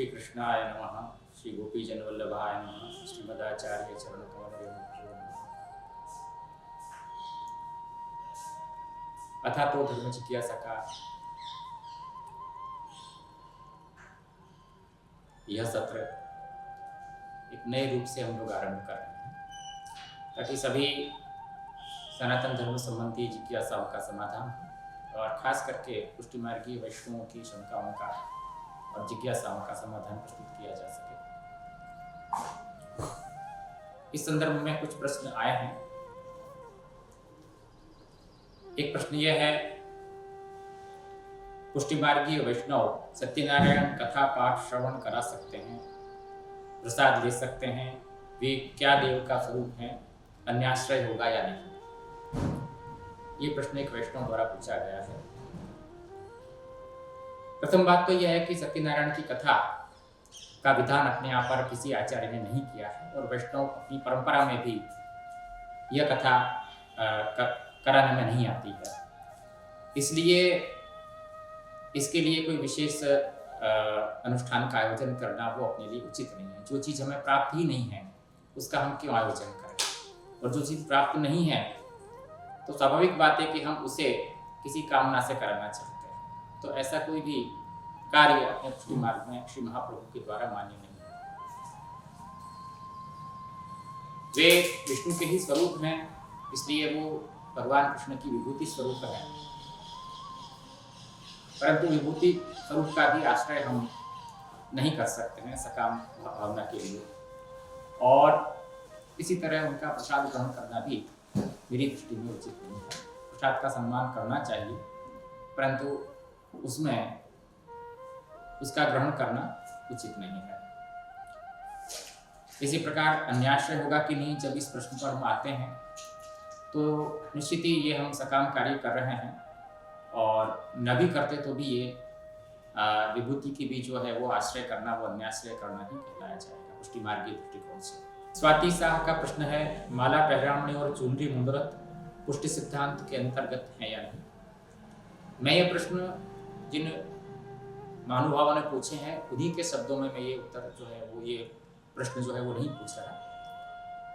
श्री कृष्णाय नमः। श्री गोपीजन वल्लभाय नमः। श्रीमदाचार्य चरण कमल अथा तो धर्म जिज्ञासा का यह सत्र एक नए रूप से हम लोग आरंभ कर रहे हैं ताकि सभी सनातन धर्म संबंधी जिज्ञासाओं का समाधान हो और खास करके पुष्टि मार्गीय वैष्णवों की शंकाओं का और जिज्ञासाओं का समाधान प्रस्तुत किया जा सके। इस संदर्भ में कुछ प्रश्न आए हैं। एक प्रश्न यह है, पुष्टि मार्गीय वैष्णव सत्यनारायण कथा पाठ श्रवण करा सकते हैं, प्रसाद ले सकते हैं, वे क्या देव का स्वरूप है, अन्याश्रय होगा या नहीं? ये प्रश्न एक वैष्णव द्वारा पूछा गया है। प्रथम बात तो यह है कि सत्यनारायण की कथा का विधान अपने आप पर किसी आचार्य ने नहीं किया है और वैष्णव अपनी परंपरा में भी यह कथा कराने में नहीं आती है। इसलिए इसके लिए कोई विशेष अनुष्ठान का आयोजन करना वो अपने लिए उचित नहीं है। जो चीज़ हमें प्राप्त ही नहीं है उसका हम क्यों आयोजन करें, और जो चीज़ प्राप्त नहीं है तो स्वाभाविक बात है कि हम उसे किसी कामना से कराना चाहते हैं। तो ऐसा कोई भी कार्य अपने पुष्टि मार्ग में श्री महाप्रभु के द्वारा मान्य नहीं है। वे विष्णु के ही स्वरूप हैं, इसलिए वो भगवान कृष्ण की विभूति स्वरूप है, परंतु विभूति स्वरूप का भी आश्रय हम नहीं कर सकते हैं सकाम भावना के लिए। और इसी तरह उनका प्रसाद ग्रहण करना भी मेरी दृष्टि में उचित नहीं है। प्रसाद का सम्मान करना चाहिए, परंतु उसमें उसका ग्रहण करना उचित नहीं है। इसी प्रकार अन्याश्रय होगा कि नहीं, जब इस प्रश्न पर हम आते हैं तो निश्चित ही ये हम सकाम कार्य कर रहे हैं और न भी करते तो भी ये विभूति की भी जो है वो आश्रय करना, वो अन्याश्रय करना ही कहलाया जाएगा पुष्टि मार्गीय दृष्टिकोण से। स्वाति शाह का प्रश्न है, माला पहरावणी और चुनरी मुंदरत पुष्टि सिद्धांत के अंतर्गत है या नहीं? मैं ये प्रश्न जिन महानुभावों ने पूछे हैं उन्हीं के शब्दों में मैं ये उत्तर जो है वो ये प्रश्न जो है वो नहीं पूछ रहा,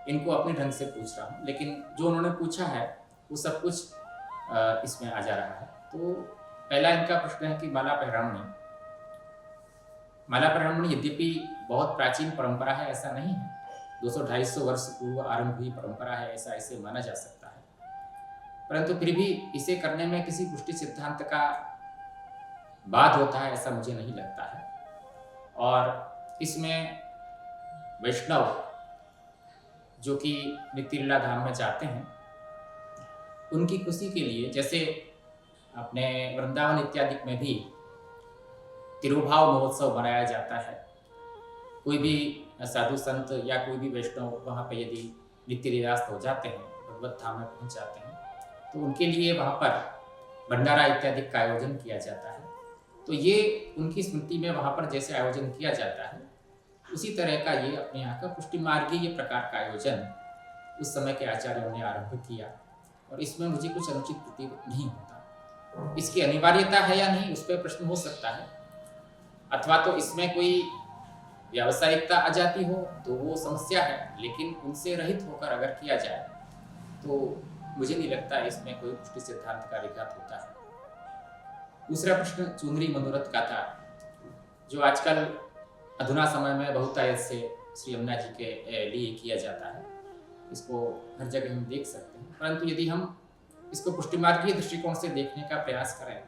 इनको अपने ढंग से पूछ रहा हूँ, लेकिन जो उन्होंने पूछा है वो सब कुछ इसमें आ जा रहा है। तो पहला इनका प्रश्न है कि माला पहरावणी यद्यपि बहुत प्राचीन परंपरा है ऐसा नहीं है, 200-250 वर्ष पूर्व आरंभ हुई परंपरा है, ऐसा इसे माना जा सकता है, परंतु फिर भी इसे करने में किसी पुष्टि सिद्धांत का बात होता है ऐसा मुझे नहीं लगता है। और इसमें वैष्णव जो कि नित्य लीला धाम में जाते हैं उनकी खुशी के लिए, जैसे अपने वृंदावन इत्यादि में भी तिरुभाव महोत्सव मनाया जाता है, कोई भी साधु संत या कोई भी वैष्णव वहाँ पे यदि नित्य लीलास्थ हो जाते हैं, भगवत धाम में पहुँच जाते हैं, तो उनके लिए वहाँ पर भंडारा इत्यादि का आयोजन किया जाता है। तो ये उनकी स्मृति में वहाँ पर जैसे आयोजन किया जाता है उसी तरह का ये अपने यहाँ का पुष्टि मार्गीय प्रकार का आयोजन उस समय के आचार्यों ने आरंभ किया, और इसमें मुझे कुछ अनुचित प्रतीत नहीं होता। इसकी अनिवार्यता है या नहीं उस पर प्रश्न हो सकता है, अथवा तो इसमें कोई व्यावसायिकता आ जाती हो तो वो समस्या है, लेकिन उनसे रहित होकर अगर किया जाए तो मुझे नहीं लगता इसमें कोई पुष्टि सिद्धांत का विघात होता है। दूसरा प्रश्न चुनरी मनोरथ का था, जो आजकल अधुना समय में बहुतायत से श्री यमुना जी के लिए किया जाता है, इसको हर जगह हम देख सकते हैं, परंतु यदि हम इसको पुष्टि मार्गीय दृष्टिकोण से देखने का प्रयास करें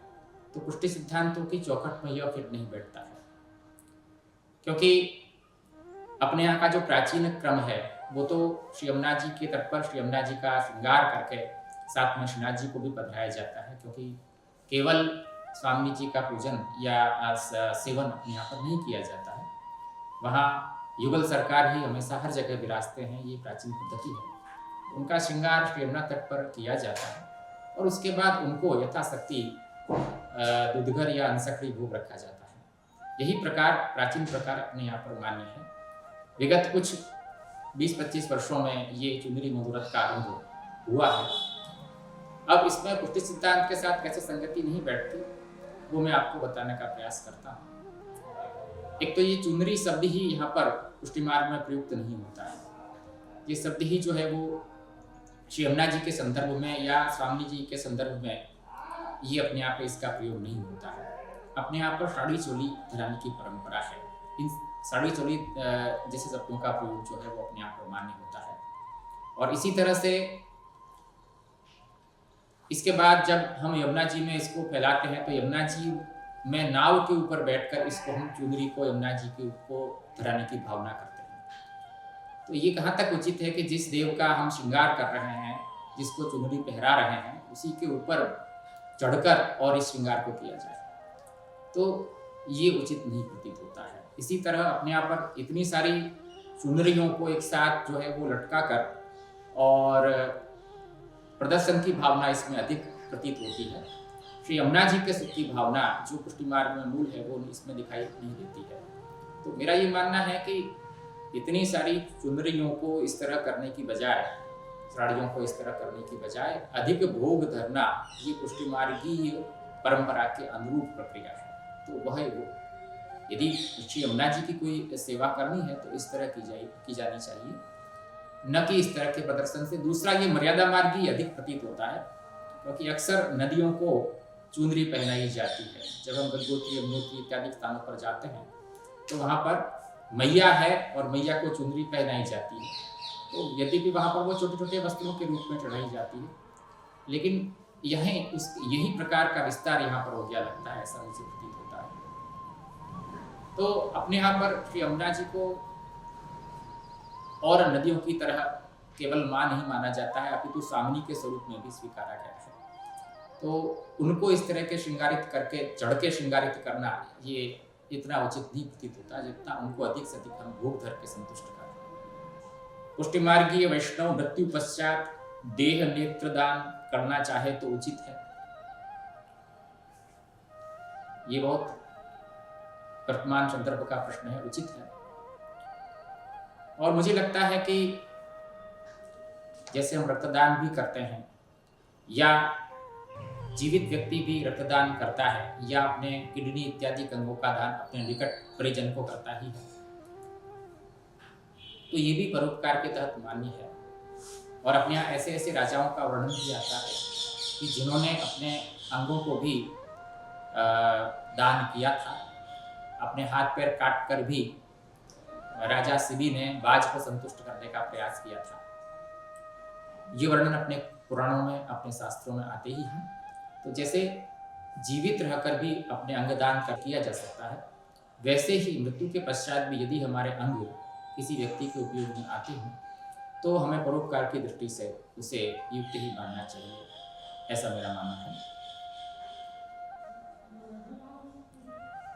तो पुष्टि सिद्धांतों की चौखट में यह फिट नहीं बैठता है, क्योंकि अपने यहाँ का जो प्राचीन क्रम है वो तो श्री यमुना जी के तट पर श्री यमुना जी का श्रृंगार करके साथ में श्रीनाथ जी को भी पधराया जाता है, क्योंकि केवल स्वामी जी का पूजन या सेवन अपने यहाँ पर नहीं किया जाता है, वहाँ युगल सरकार ही हमेशा हर जगह विराजते हैं, ये प्राचीन पद्धति है। उनका श्रृंगार श्री यमुना तट पर किया जाता है और उसके बाद उनको यथाशक्ति दूधघर या अंसखड़ी भोग रखा जाता है। यही प्रकार प्राचीन प्रकार अपने यहाँ पर मान्य है। विगत कुछ 20-25 वर्षों में ये चुनरी मुहूर्त का आरंभ हुआ है। अब इसमें पुष्टि सिद्धांत के साथ कैसे संगति नहीं बैठती वो मैं आपको बताने का प्रयास करता हूँ। एक तो ये चुनरी शब्द ही यहाँ पर पुष्टि मार्ग में प्रयुक्त नहीं होता है। ये शब्द ही जो है वो श्री यमुना जी के संदर्भ में या स्वामी जी के संदर्भ में ये अपने आप इसका प्रयोग नहीं होता है। अपने आप पर साड़ी चोली धराने की परंपरा है। इन साड़ी चोली जैसे शब्दों का प्रयोग जो है वो अपने आप पर मान्य होता है। और इसी तरह से इसके बाद जब हम यमुना जी में इसको फैलाते हैं तो यमुना जी में नाव के ऊपर बैठकर इसको हम चुनरी को यमुना जी के ऊपर धराने की भावना करते हैं। तो ये कहाँ तक उचित है कि जिस देव का हम श्रृंगार कर रहे हैं, जिसको चुनरी पहरा रहे हैं, उसी के ऊपर चढ़कर और इस श्रृंगार को किया जाए, तो ये उचित नहीं प्रतीत होता है। इसी तरह अपने आप पर इतनी सारी चुनरियों को एक साथ जो है वो लटका कर और प्रदर्शन की भावना इसमें अधिक प्रतीत होती है। श्री यमुना जी के सुख की भावना जो पुष्टि मार्ग में मूल है वो इसमें दिखाई नहीं देती है। तो मेरा ये मानना है कि इतनी सारी चुनरियों को इस तरह करने की बजाय, साड़ियों को इस तरह करने की बजाय अधिक भोग धरना ये पुष्टि मार्गीय परंपरा के अनुरूप प्रक्रिया है। तो वह यदि श्री यमुना जी की कोई सेवा करनी है तो इस तरह की जानी चाहिए, न कि इस तरह के प्रदर्शन से। दूसरा, ये मर्यादा मार्गी अधिक प्रतीत होता है, क्योंकि अक्सर नदियों को चुनरी पहनाई जाती है। जब हम गंगोत्री, यमुनोत्री इत्यादि स्थानों पर जाते हैं तो वहाँ पर मैया है और मैया को चुनरी पहनाई जाती है। तो यद्यपि वहाँ पर वो छोटे छोटे वस्त्रों के रूप में चढ़ाई जाती है, लेकिन यही प्रकार का विस्तार यहाँ पर हो गया लगता है, ऐसा मुझे प्रतीत होता है। तो अपने यहाँ पर श्री यमुना जी को और नदियों की तरह केवल माँ नहीं माना जाता है, अपितु स्वामिनी के स्वरूप में भी स्वीकारा गया है। तो उनको इस तरह के श्रृंगारित करके, चढ़ के श्रृंगारित करना ये इतना उचित नहीं प्रतीत होता जितना उनको अधिक से अधिक हम भोग धर के संतुष्ट करते। पुष्टि मार्गीय वैष्णव मृत्यु पश्चात देह नेत्र दान करना चाहे तो उचित है। ये बहुत वर्तमान संदर्भ का प्रश्न है, उचित है। और मुझे लगता है कि जैसे हम रक्तदान भी करते हैं या जीवित व्यक्ति भी रक्तदान करता है या अपने किडनी इत्यादि अंगों का दान अपने निकट परिजन को करता ही है, तो ये भी परोपकार के तहत मान्य है। और अपने यहाँ ऐसे ऐसे राजाओं का वर्णन भी आता है कि जिन्होंने अपने अंगों को भी दान किया था। अपने हाथ पैर काट कर भी राजा शिबी ने बाज को संतुष्ट करने का प्रयास किया था। ये वर्णन अपने पुराणों में, अपने शास्त्रों में आते ही हैं। तो जैसे जीवित रहकर भी अपने अंगदान कर किया जा सकता है, वैसे ही मृत्यु के पश्चात भी यदि हमारे अंग किसी व्यक्ति के उपयोग में आते हों तो हमें परोपकार की दृष्टि से उसे युक्त ही मानना चाहिए, ऐसा मेरा मानना है।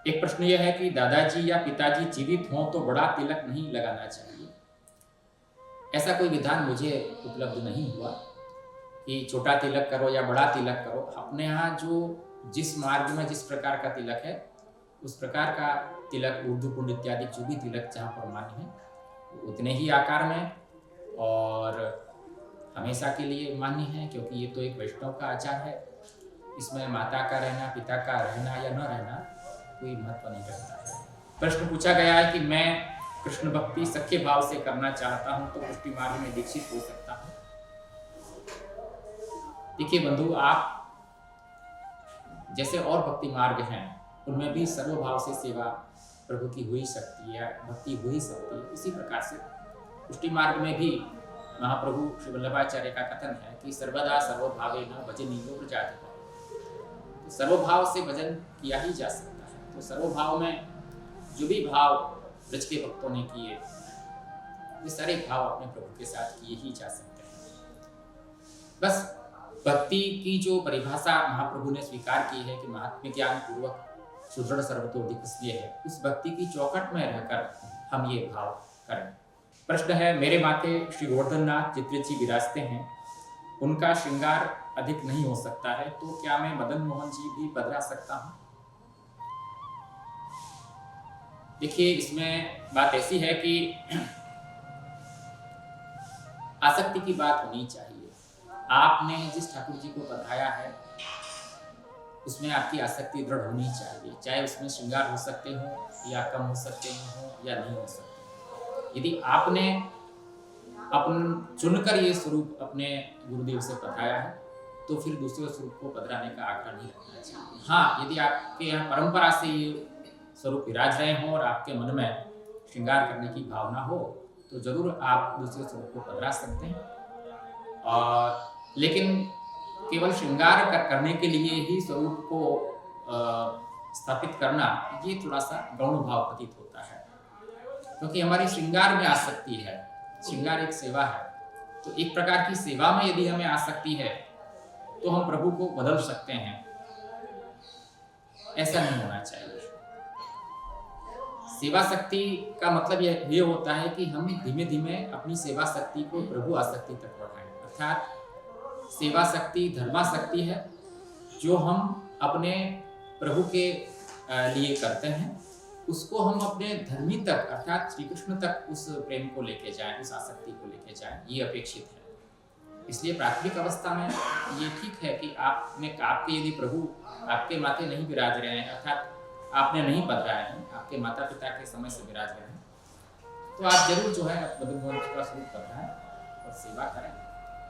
एक प्रश्न यह है कि दादाजी या पिताजी जीवित हों तो बड़ा तिलक नहीं लगाना चाहिए। ऐसा कोई विधान मुझे उपलब्ध नहीं हुआ कि छोटा तिलक करो या बड़ा तिलक करो। अपने यहाँ जो जिस मार्ग में जिस प्रकार का तिलक है उस प्रकार का तिलक, ऊर्ध्वपुंड इत्यादि जो भी तिलक जहाँ पर मान्य है उतने ही आकार में और हमेशा के लिए मान्य है, क्योंकि ये तो एक वैष्णव का आचार है। इसमें माता का रहना, पिता का रहना या न रहना कोई महत्व नहीं रखता है। प्रश्न पूछा गया है कि मैं कृष्ण भक्ति सख्य भाव से करना चाहता हूं तो पुष्टि मार्ग में दीक्षित हो सकता हूं। देखिए बंधु, आप जैसे और भक्ति मार्ग हैं उनमें भी सर्वभाव से सेवा प्रभु की हो ही सकती है, भक्ति हो ही सकती है। इसी प्रकार से पुष्टि मार्ग में भी महाप्रभु श्री वल्लभाचार्य का कथन है कि सर्वदा सर्वभावेन भजनीयो प्रजाधिपति। तो सर्वभाव से भजन किया ही जा सकता है। तो सर्वभाव में जो भी भाव ब्रज के भक्तों ने किए, ये सारे भाव अपने प्रभु के साथ किए ही जा सकते हैं। बस भक्ति की जो परिभाषा महाप्रभु ने स्वीकार की है कि महात्म्य ज्ञान पूर्वक सुदृढ़ सर्वतोधिक इसलिए है, उस भक्ति की चौखट में रहकर हम ये भाव करें। प्रश्न है, मेरे माथे श्री गोवर्धन नाथ चित्रित जी विराजते हैं, उनका श्रृंगार अधिक नहीं हो सकता है, तो क्या मैं मदन मोहन जी भी बदला सकता हूँ? देखिए, इसमें बात ऐसी है कि आसक्ति की बात होनी चाहिए। आपने जिस ठाकुर जी को बधाया है उसमें आपकी आसक्ति दृढ़ होनी चाहिए, चाहे उसमें श्रृंगार हो सकते हो या कम हो सकते हो या नहीं हो सकते। यदि आपने अपन चुनकर ये स्वरूप अपने गुरुदेव से पढ़ाया है तो फिर दूसरे स्वरूप को पधराने का आग्रह नहीं रखना चाहिए। हाँ, यदि आपके यहाँ परंपरा से ये स्वरूप विराज रहे हों और आपके मन में श्रृंगार करने की भावना हो तो जरूर आप दूसरे स्वरूप को पधरा सकते हैं। और लेकिन केवल श्रृंगार करने के लिए ही स्वरूप को स्थापित करना ये थोड़ा सा गौण भाव प्रतीत होता है, क्योंकि हमारी श्रृंगार में आसक्ति है। श्रृंगार एक सेवा है, तो एक प्रकार की सेवा में यदि हमें आसक्ति है तो हम प्रभु को बदल सकते हैं, ऐसा नहीं होना चाहिए। सेवा शक्ति का मतलब ये होता है कि हम धीमे धीमे अपनी सेवा शक्ति को प्रभु आसक्ति तक बढ़ाएं। अर्थात सेवा शक्ति धर्माशक्ति है जो हम अपने प्रभु के लिए करते हैं, उसको हम अपने धर्मी तक अर्थात श्री कृष्ण तक उस प्रेम को लेके जाएं, उस आसक्ति को लेके जाएं, ये अपेक्षित है। इसलिए प्राथमिक अवस्था में ये ठीक है कि आपके यदि प्रभु आपके माथे नहीं विराज रहे हैं, अर्थात आपने नहीं पधराए हैं, आपके माता पिता के समय से विराज रहे हैं, तो आप जरूर जो है मदन का स्वरूप पधराएं और सेवा करें।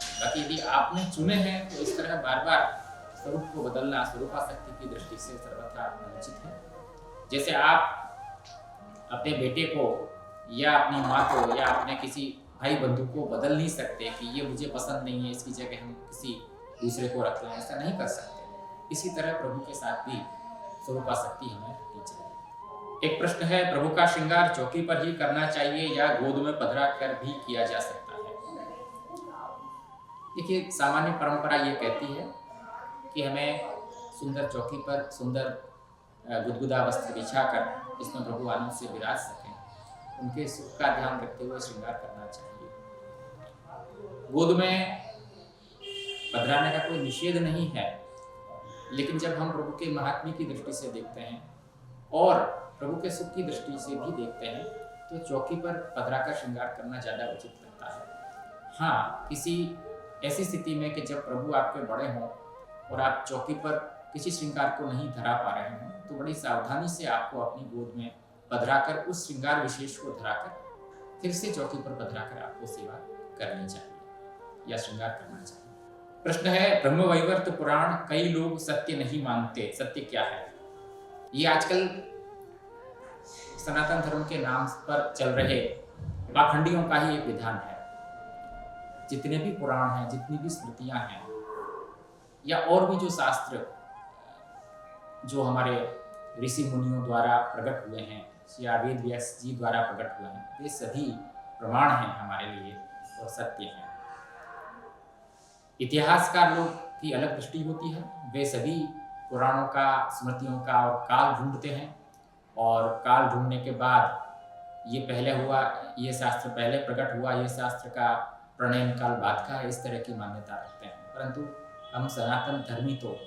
बाकी यदि आपने चुने हैं तो इस तरह बार बार स्वरूप को बदलना स्वरूपाशक्ति की दृष्टि से सर्वथा अनुचित है। जैसे आप अपने बेटे को या अपनी माँ को या अपने किसी भाई बंधु को बदल नहीं सकते कि ये मुझे पसंद नहीं है, इसकी जगह हम किसी दूसरे को रख लें, ऐसा नहीं कर सकते। इसी तरह प्रभु के साथ भी स्वरूपाशक्ति हमें रखनी चाहिए। एक प्रश्न है, प्रभु का श्रृंगार चौकी पर ही करना चाहिए या गोद में पधरा कर भी किया जा सकता है? देखिए, सामान्य परंपरा ये कहती है कि हमें सुंदर चौकी पर सुंदर गुदगुदा वस्त्र बिछाकर इसमें प्रभु आनंद से विराज सकें, उनके सुख का ध्यान रखते हुए श्रृंगार करना चाहिए। गोद में पधराने का कोई निषेध नहीं है, लेकिन जब हम प्रभु के महात्म्य की दृष्टि से देखते हैं और प्रभु के सुख की दृष्टि से भी देखते हैं तो चौकी पर पधराकर श्रृंगार करना ज़्यादा उचित लगता है। हाँ, किसी ऐसी स्थिति में कि जब प्रभु आपके बड़े हों और आप चौकी पर किसी श्रृंगार को नहीं धरा पा रहे हों तो बड़ी सावधानी से आपको अपनी गोद में पधराकर उस श्रृंगार विशेष को धराकर फिर से चौकी पर पधराकर आपको सेवा करनी चाहिए या श्रृंगार करना चाहिए। प्रश्न है, ब्रह्मवैवर्त पुराण कई लोग सत्य नहीं मानते, सत्य क्या है? ये आजकल सनातन धर्म के नाम पर चल रहे पाखंडियों का ही एक विधान है। जितने भी पुराण हैं, जितनी भी स्मृतियां हैं या और भी जो शास्त्र जो हमारे ऋषि मुनियों द्वारा प्रकट हुए हैं या वेद व्यास जी द्वारा प्रकट हुए हैं, ये सभी प्रमाण हैं हमारे लिए और सत्य हैं। इतिहासकार लोग की अलग दृष्टि होती है, वे सभी पुराणों का, स्मृतियों का और काल ढूंढते हैं और काल ढूंढने के बाद ये पहले हुआ, ये शास्त्र पहले प्रकट हुआ, ये शास्त्र का प्रणयन काल बाद का है, इस तरह की मान्यता रखते हैं। परंतु हम सनातन धर्मी तो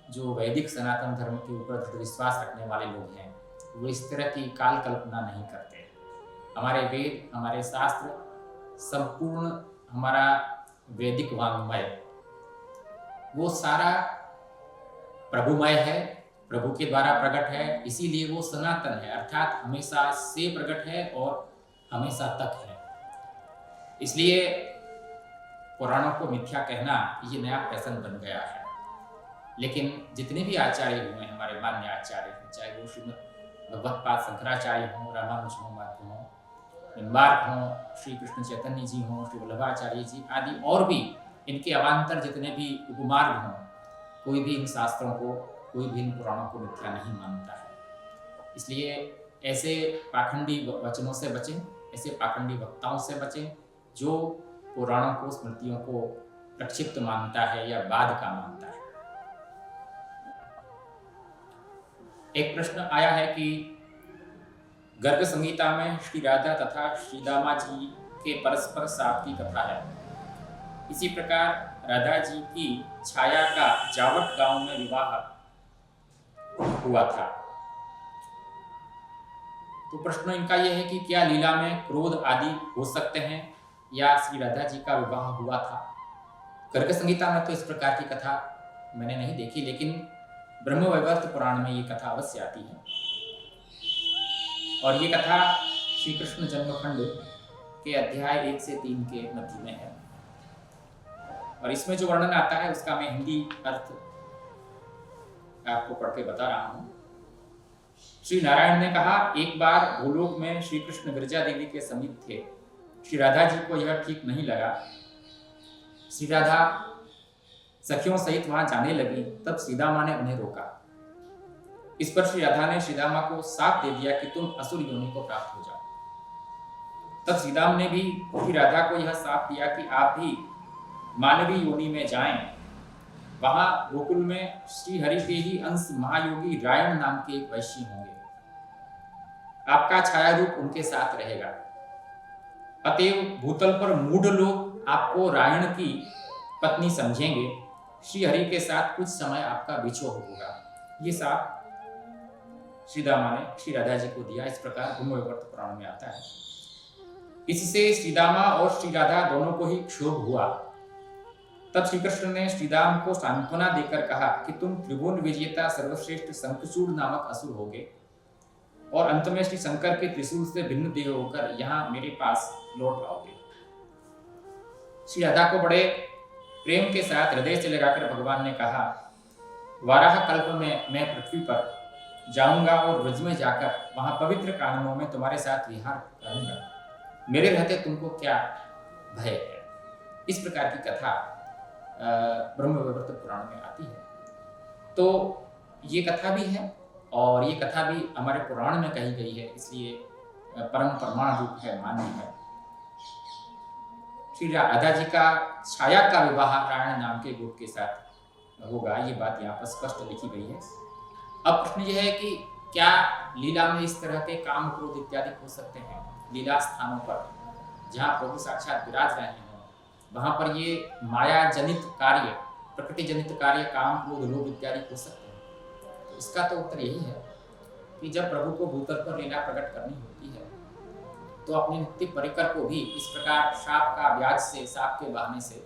जो वैदिक सनातन धर्म के ऊपर दृढ़ विश्वास रखने वाले लोग हैं वो इस तरह की काल कल्पना नहीं करते। हमारे वेद, हमारे शास्त्र, संपूर्ण हमारा वैदिक वाङ्मय वो सारा प्रभुमय है, प्रभु के द्वारा प्रकट है, इसीलिए वो सनातन है, अर्थात हमेशा से प्रकट है और हमेशा तक है। इसलिए पुराणों को मिथ्या कहना ये नया फैशन बन गया है। लेकिन जितने भी आचार्य हुए हैं, हमारे मान्य आचार्य हैं, चाहे वो श्रीमद् भगवत्पाद शंकराचार्य हों, रामानुज हों, माधव हों, निम्बार्क हों, श्री कृष्ण चैतन्य जी हों, श्री वल्लभाचार्य जी आदि और भी इनके अवान्तर जितने भी उपमार्ग हों, कोई भी इन शास्त्रों को, कोई भी इन पुराणों को मिथ्या नहीं मानता है। इसलिए ऐसे पाखंडी वचनों से बचें, ऐसे पाखंडी वक्ताओं से बचें जो पुराणों को, स्मृतियों को प्रक्षिप्त मानता है या बाद का मानता है। एक प्रश्न आया है कि गर्ग संहिता में श्री राधा तथा श्री दामा जी के परस्पर साथ की कथा है। इसी प्रकार राधा जी की छाया का जावट गांव में विवाह हुआ था। तो प्रश्न इनका यह है कि क्या लीला में क्रोध आदि हो सकते हैं या श्री राधा जी का विवाह हुआ था? गर्ग संहिता में तो इस प्रकार की कथा मैंने नहीं देखी, लेकिन ब्रह्मवैवर्त पुराण में ये कथा अवश्य आती है। और ये कथा श्री कृष्ण जन्मखंड के अध्याय 1 से 3 के मध्य में है। और इसमें जो वर्णन आता है उसका मैं हिंदी अर्थ आपको पढ़ के बता रहा हूँ। श्री नारायण ने कहा, एक बार भूलोक में श्री कृष्ण गिरजा देवी के समीप थे। श्री राधा जी को यह ठीक नहीं लगा। श्री राधा सखियों सहित वहां जाने लगी, तब श्रीदामा ने उन्हें रोका। इस पर श्री राधा ने श्रीदामा को साफ दे दिया कि तुम असुर योनि को प्राप्त हो जाओ। तब श्रीदाम ने भी श्री राधा को यह साफ दिया कि आप भी मानवीय योनि में जाएं। वहां गोकुल में श्री हरि के ही अंश महायोगी रायण नाम के एक वैश्य होंगे। आपका छाया रूप उनके साथ रहेगा। अतएव भूतल पर मूढ़ लोग आपको रायण की पत्नी समझेंगे। श्री हरि के साथ कुछ समय आपका बिछोह होगा। ये साफ श्रीदामा ने श्री राधा जी को दिया। इस प्रकार ब्रह्मवैवर्त पुराण में आता है। इससे श्रीदामा और श्री राधा दोनों को ही क्षोभ हुआ। तब श्री कृष्ण ने श्रीदाम को सांत्वना देकर कहा कि तुम त्रिभुवन विजेता सर्वश्रेष्ठ शंखचूड़ नामक असुर होगे और अंत में श्री शंकर के त्रिशूल से भिन्न देह होकर यहाँ मेरे पास लौट आओगे। श्री राधा को बड़े प्रेम के साथ हृदय से लगाकर भगवान ने कहा, वाराह कल्प में मैं पृथ्वी पर जाऊंगा और व्रज में जाकर वहां पवित्र काननों में तुम्हारे साथ विहार करूंगा। मेरे रहते तुमको क्या भय है। इस प्रकार की कथा ब्रह्मवैवर्त पुराण में आती है। तो ये कथा भी है और ये कथा भी हमारे पुराण में कही गई है, इसलिए परम प्रमाण रूप है, मान्य है। श्री राधा जी का छाया का विवाह रायण नाम के गोप के साथ होगा, ये बात यहाँ पर स्पष्ट लिखी गई है। अब प्रश्न यह है कि क्या लीला में इस तरह के काम क्रोध इत्यादि हो सकते हैं? लीला स्थानों पर जहाँ प्रभु साक्षात विराज रहे हैं वहां पर ये माया जनित कार्य, प्रकृति जनित कार्य, काम क्रोध लोभ इत्यादि हो सकते हैं? तो इसका तो उत्तर यही है कि जब प्रभु को भूतल पर लीला प्रकट करनी होती है तो अपने नित्य परिकर को भी इस प्रकार शाप का ब्याज से, शाप के बहाने से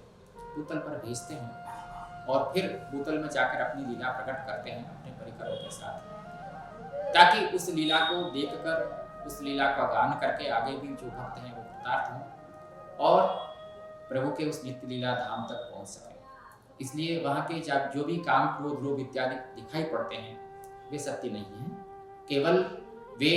भूतल पर भेजते हैं और फिर भूतल में जाकर अपनी लीला प्रकट करते हैं अपने परिकरों के साथ, ताकि उस लीला को देखकर, उस लीला का गान करके आगे भी जो भक्त हैं वो कृतार्थ हों और प्रभु के उस नित्य लीला धाम तक पहुंच सके। इसलिए वहाँ के जो भी काम क्रोध लोभ इत्यादि दिखाई पड़ते हैं वे सत्य नहीं है, केवल वे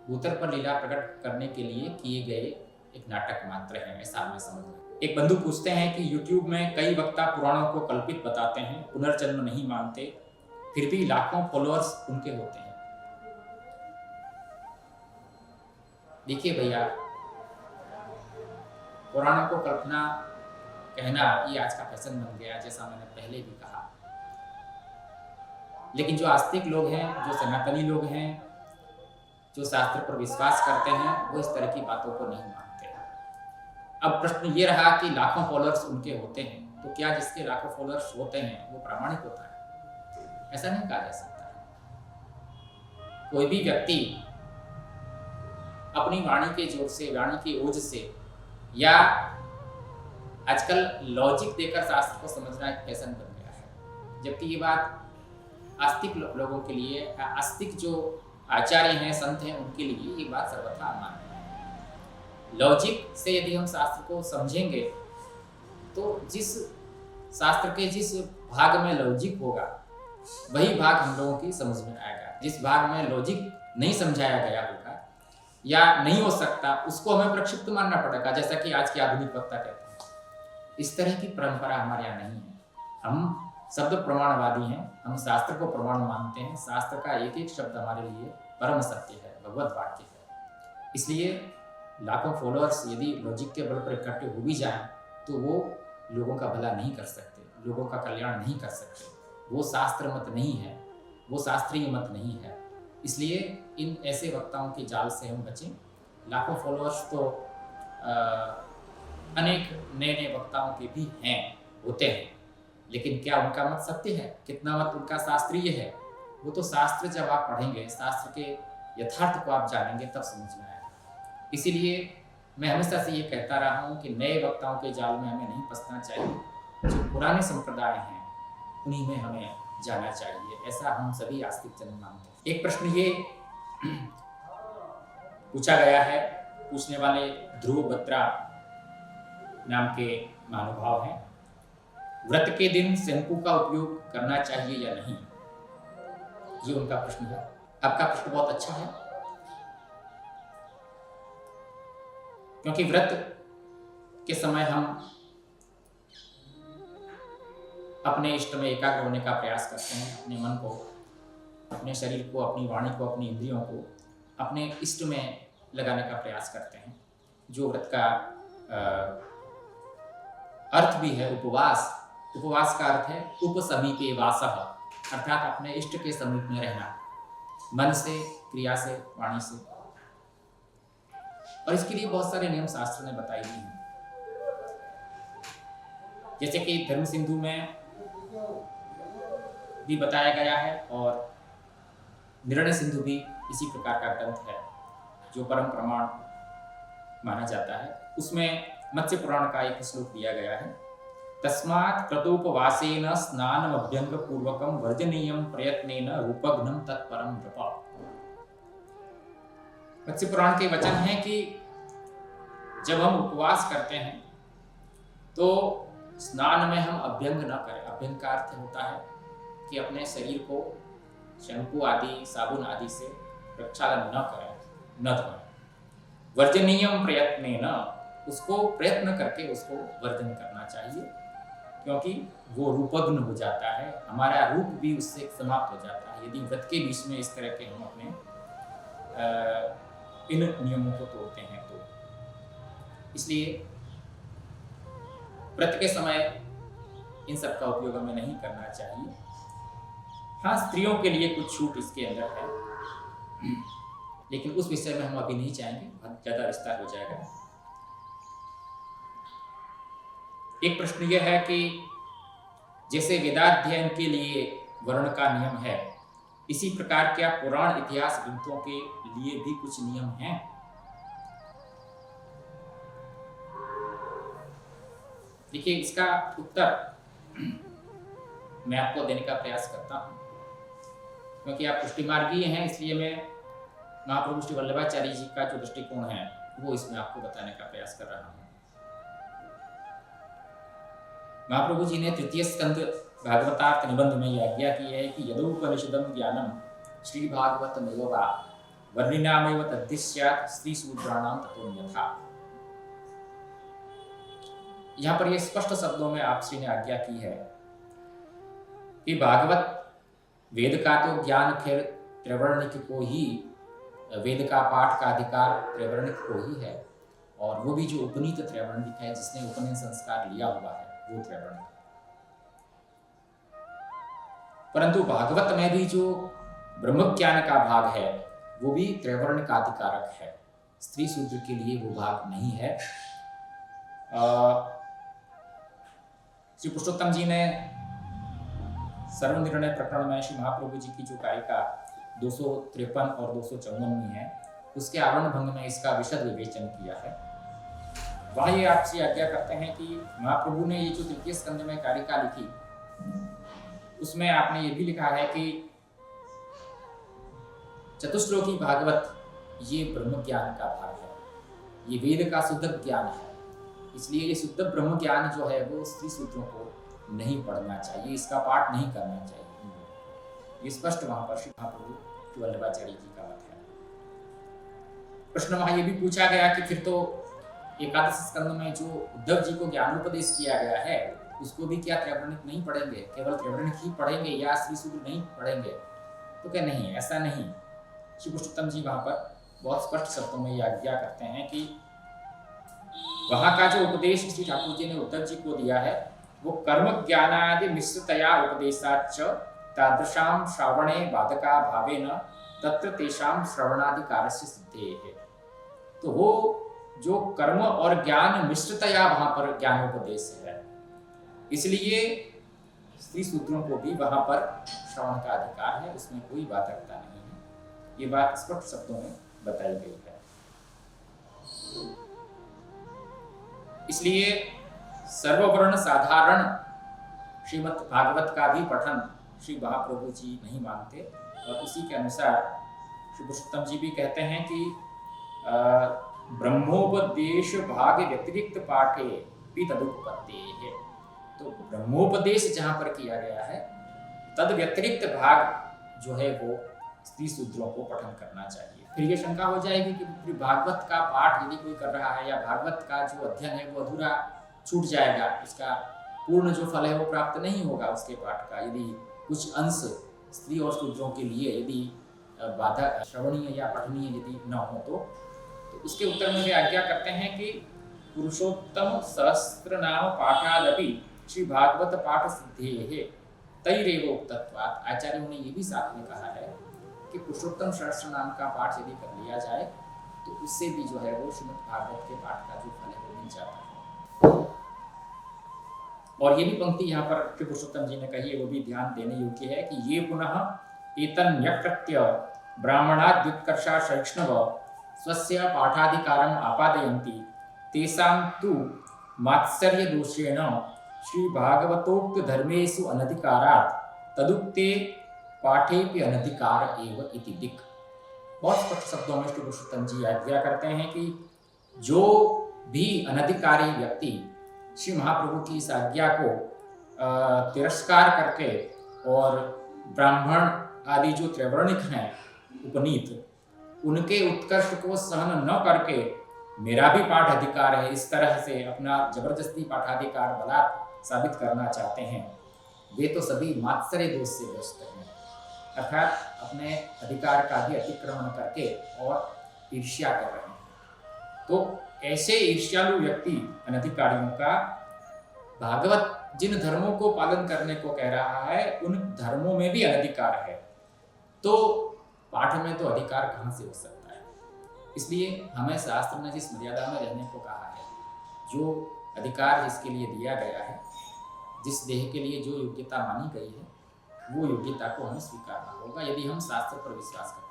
भूतल पर लीला प्रकट करने के लिए किए गए एक नाटक मात्र है, ऐसा हमें समझना। एक बंधु पूछते हैं कि YouTube में कई वक्ता पुराणों को कल्पित बताते हैं, पुनर्जन्म नहीं मानते, फिर भी लाखों फॉलोअर्स उनके होते हैं। देखिए भैया, पुराणों को कल्पना कहना ये आज का फैशन बन गया, जैसा मैंने पहले भी कहा। लेकिन जो आस्तिक लोग हैं, जो सनातनी लोग हैं, जो शास्त्र पर विश्वास करते हैं, वो इस तरह की बातों को नहीं मानते। अब प्रश्न ये रहा कि लाखों फॉलोअर्स उनके होते हैं, तो क्या जिसके लाखों फॉलोअर्स होते हैं वो प्रामाणिक होता है? ऐसा नहीं कहा जा सकता है। कोई भी व्यक्ति अपनी वाणी के जोर से, वाणी की ओज से, या आजकल लॉजिक देकर शास्त्र को समझना एक फैशन बन गया है, जबकि ये बात आस्तिक लोगों के लिए, आस्तिक जो आचार्य हैं, संत हैं, उनके लिए ये बात सर्वथा अमान्य है। लॉजिक से यदि हम शास्त्र को समझेंगे तो जिस शास्त्र के जिस भाग में लॉजिक होगा वही भाग हम लोगों की समझ में आएगा। जिस भाग में लॉजिक नहीं समझाया गया होगा या नहीं हो सकता, उसको हमें प्रक्षिप्त मानना पड़ेगा, जैसा कि आज के आधुनिक वक्ता कहते हैं। इस तरह की परंपरा हमारे यहाँ नहीं है। हम शब्द प्रमाणवादी हैं, हम शास्त्र को प्रमाण मानते हैं। शास्त्र का एक एक शब्द हमारे लिए परम सत्य है, भगवत वाक्य है। इसलिए लाखों फॉलोअर्स यदि लॉजिक के बल पर इकट्ठे हो भी जाएं तो वो लोगों का भला नहीं कर सकते, लोगों का कल्याण नहीं कर सकते। वो शास्त्र मत नहीं है, वो शास्त्रीय मत नहीं है। इसलिए इन ऐसे वक्ताओं के जाल से हम बचें। लाखों फॉलोअर्स तो अनेक नए नए वक्ताओं के भी हैं, होते हैं, लेकिन क्या उनका मत सत्य है? कितना मत उनका शास्त्रीय है? वो तो शास्त्र जब आप पढ़ेंगे, शास्त्र के यथार्थ को आप जानेंगे, तब समझ में आएगा। इसीलिए मैं हमेशा से ये कहता रहा हूँ कि नए वक्ताओं के जाल में हमें नहीं फंसना चाहिए। जो पुराने संप्रदाय हैं उन्हीं में हमें जाना चाहिए, ऐसा हम सभी आस्तिक जन मानते हैं। एक प्रश्न ये पूछा गया है, पूछने वाले ध्रुव बत्रा नाम के महानुभाव हैं। व्रत के दिन शंकु का उपयोग करना चाहिए या नहीं, ये उनका प्रश्न है। आपका प्रश्न बहुत अच्छा है, क्योंकि व्रत के समय हम अपने इष्ट में एकाग्र होने का प्रयास करते हैं, अपने मन को, अपने शरीर को, अपनी वाणी को, अपनी इंद्रियों को अपने इष्ट में लगाने का प्रयास करते हैं। जो व्रत का अर्थ भी है उपवास। उपवास का अर्थ है उपसमीपे वासः, अर्थात अपने इष्ट के समीप में रहना, मन से, क्रिया से, वाणी से। और इसके लिए बहुत सारे नियम शास्त्र ने बताई दी हैं। जैसे कि धर्म सिंधु में भी बताया गया है, और निर्णय सिंधु भी इसी प्रकार का ग्रंथ है जो परम प्रमाण माना जाता है। उसमें मत्स्य पुराण का एक श्लोक दिया गया है, तस्मात् कृतोपवासेन स्नानम अभ्यंग पूर्वकम वर्जनीयम प्रयत्नेन रूपघ्नम तत्परम नृप। मत्स्य पुराण के वचन है कि जब हम उपवास करते हैं तो स्नान में हम अभ्यंग न करें। अभ्यंग का अर्थ होता है कि अपने शरीर को शैम्पू आदि, साबुन आदि से प्रक्षालन न करें, न धोएं। वर्जनीयम प्रयत्नेन, उसको प्रयत्न करके उसको वर्जन करना चाहिए, क्योंकि वो रूपघ्न हो जाता है, हमारा रूप भी उससे समाप्त हो जाता है यदि व्रत के बीच में इस तरह के हम अपने इन नियमों को तोड़ते हैं तो। इसलिए व्रत के समय इन सब का उपयोग हमें नहीं करना चाहिए। हाँ, स्त्रियों के लिए कुछ छूट इसके अंदर है, लेकिन उस विषय में हम अभी नहीं जाएंगे, बहुत ज्यादा विस्तार हो जाएगा। एक प्रश्न यह है कि जैसे वेदाध्ययन के लिए वर्ण का नियम है, इसी प्रकार क्या पुराण इतिहास ग्रंथों के लिए भी कुछ नियम हैं? देखिए, इसका उत्तर मैं आपको देने का प्रयास करता हूं, क्योंकि आप पुष्टि मार्गीय हैं, इसलिए मैं महाप्रभु श्री वल्लभाचार्य जी का जो दृष्टिकोण है वो इसमें आपको बताने का प्रयास कर रहा हूं। महाप्रभु जी ने तृतीय स्कंद भागवतार्थ निबंध में यह आज्ञा की है कि यदुपनिषदम ज्ञानम श्री भागवतमेव वा वर्णिनामेव तद्धि स्यात् स्त्री शूद्राणां ततोऽन्यथा। यहाँ पर यह स्पष्ट शब्दों में आप श्री ने आज्ञा की है कि भागवत वेद का तो ज्ञान खैर त्रैवर्णिक को ही, वेद का पाठ का अधिकार त्रैवर्णिक को ही है, और वो भी जो उपनीत त्रैवर्णिक है, जिसने उपनयन संस्कार लिया हुआ है, वो त्रैवर्णिक। परंतु भागवत में भी जो ब्रह्म ज्ञान का भाग है वो भी त्रैवर्ण का अधिकारक है, स्त्री शूद्र के लिए वो भाग नहीं है। श्री पुरुषोत्तम जी ने सर्वनिर्णय प्रकरण में श्री महाप्रभु जी की जो कारिका 253 और 254 है, उसके आवरण भंग में इसका विशद विवेचन किया है। वहाँ ये आपसे आज्ञा करते हैं कि महाप्रभु ने ये जो तृतीय स्कंद में कारिका लिखी, उसमें आपने ये भी लिखा है कि चतुश्लोकी भागवत ये ब्रह्म ज्ञान का भाग है, ये वेद का शुद्ध ज्ञान है, इसलिए ये शुद्ध ब्रह्म ज्ञान जो है वो स्त्री सूत्रों को नहीं पढ़ना चाहिए, इसका पाठ नहीं करना चाहिए। ये स्पष्ट वहां पर श्री महाप्रभु वल्लभाचार्य जी का मत है। प्रश्न वहां ये भी पूछा गया कि फिर तो एकादश स्कंद में जो उद्धव जी को ज्ञानोपदेश किया गया है उसको भी क्या त्रैवर्णिक नहीं पढ़ेंगे, केवल त्रैवर्णिक ही पढ़ेंगे या स्त्री सूत्र नहीं पढ़ेंगे? तो क्या नहीं, ऐसा नहीं। श्री पुरुषोत्तम जी वहां पर बहुत स्पष्ट शब्दों में यह आज्ञा करते हैं कि वहां का जो उपदेश श्री ठाकुर जी ने उद्धव जी को दिया है वो कर्म ज्ञानादि मिश्रतया उपदेशाच्च तादृशाम श्रावणे बाधका भावेन तत्र तेषाम श्रवणाधिकारस्य सिद्धेः। तो वो जो कर्म और ज्ञान मिश्रतया वहां पर ज्ञानोपदेश है, इसलिए स्त्री सूत्रों को भी वहां पर श्रवण का अधिकार है, उसमें कोई बाधकता नहीं है। ये बात स्पष्ट शब्दों में बताई गई है। इसलिए सर्ववर्ण साधारण श्रीमद् भागवत का भी पठन श्री महाप्रभु जी नहीं मानते। और उसी के अनुसार श्री पुरुषोत्तम जी भी कहते हैं कि ब्रह्मोपदेश भाग व्यतिरिक्त पाठे भी तदुपपत्ति है। तो ब्रह्मोपदेश जहाँ पर किया गया है, तद व्यतिरिक्त भाग जो है वो स्त्री शूद्रों को पठन करना चाहिए। फिर ये शंका हो जाएगी कि फिर भागवत का पाठ यदि कोई कर रहा है या भागवत का जो अध्ययन है वो अधूरा छूट जाएगा, उसका पूर्ण जो फल है वो प्राप्त नहीं होगा उसके पाठ का, यदि कुछ अंश स्त्री और शूद्रों के लिए यदि बाधा श्रवणीय या पठनीय यदि न हो तो उसके उत्तर में वे आज्ञा करते हैं कि पुरुषोत्तम सहस्त्र नाम पाठादपि श्री भागवत पाठ सिद्धेः तैरेव उक्तत्वात्। आचार्यों ने ये भी साथ में कहा है कि पुरुषोत्तम सहस्त्र नाम का पाठ यदि कर लिया जाए तो उससे भी जो है वो श्रीमद् भागवत के पाठ का जो फल है वो मिल जाता है। और ये भी पंक्ति यहाँ पर श्री पुरुषोत्तम जी ने कही है, वो भी ध्यान देने योग्य है कि ये पुनः एतन्यकृत्य ब्राह्मणाद्युत्कर्षा सहिष्णव स्वस्य पाठाधिकारम् आपादयन्ति तेषां तु मात्सर्य दोषेण श्री भागवतोक्त धर्मेषु अनधिकारात् तदुक्ते पाठेपि अनधिकार एव इति दिक्। बहुत स्पष्ट शब्दों में श्री पुरुषोत्तम जी आज्ञा करते हैं कि जो भी अनधिकारी व्यक्ति श्री महाप्रभु की इस आज्ञा को तिरस्कार करके और ब्राह्मण आदि जो त्रैवर्णिक हैं उपनीत, उनके उत्कर्ष को सहन न करके मेरा भी पाठ अधिकार है, इस तरह से अपना जबरदस्ती पाठाधिकार बलात् साबित करना चाहते हैं, वे तो सभी मात्सर्य दोष से ग्रस्त हैं, अर्थात अपने अधिकार का भी अतिक्रमण करके और ईर्ष्या कर रहे हैं। तो ऐसे ईर्ष्यालु व्यक्ति अनधिकारियों का भागवत जिन धर्मों को पालन करने को कह रहा है उन धर्मों में भी अनधिकार है, तो पाठ में तो अधिकार कहाँ से हो सकता है। इसलिए हमें शास्त्र ने जिस मर्यादा में रहने को कहा है, जो अधिकार जिसके लिए दिया गया है, जिस देह के लिए जो योग्यता मानी गई है, वो योग्यता को हमें स्वीकारना होगा यदि हम शास्त्र पर विश्वास करते हैं।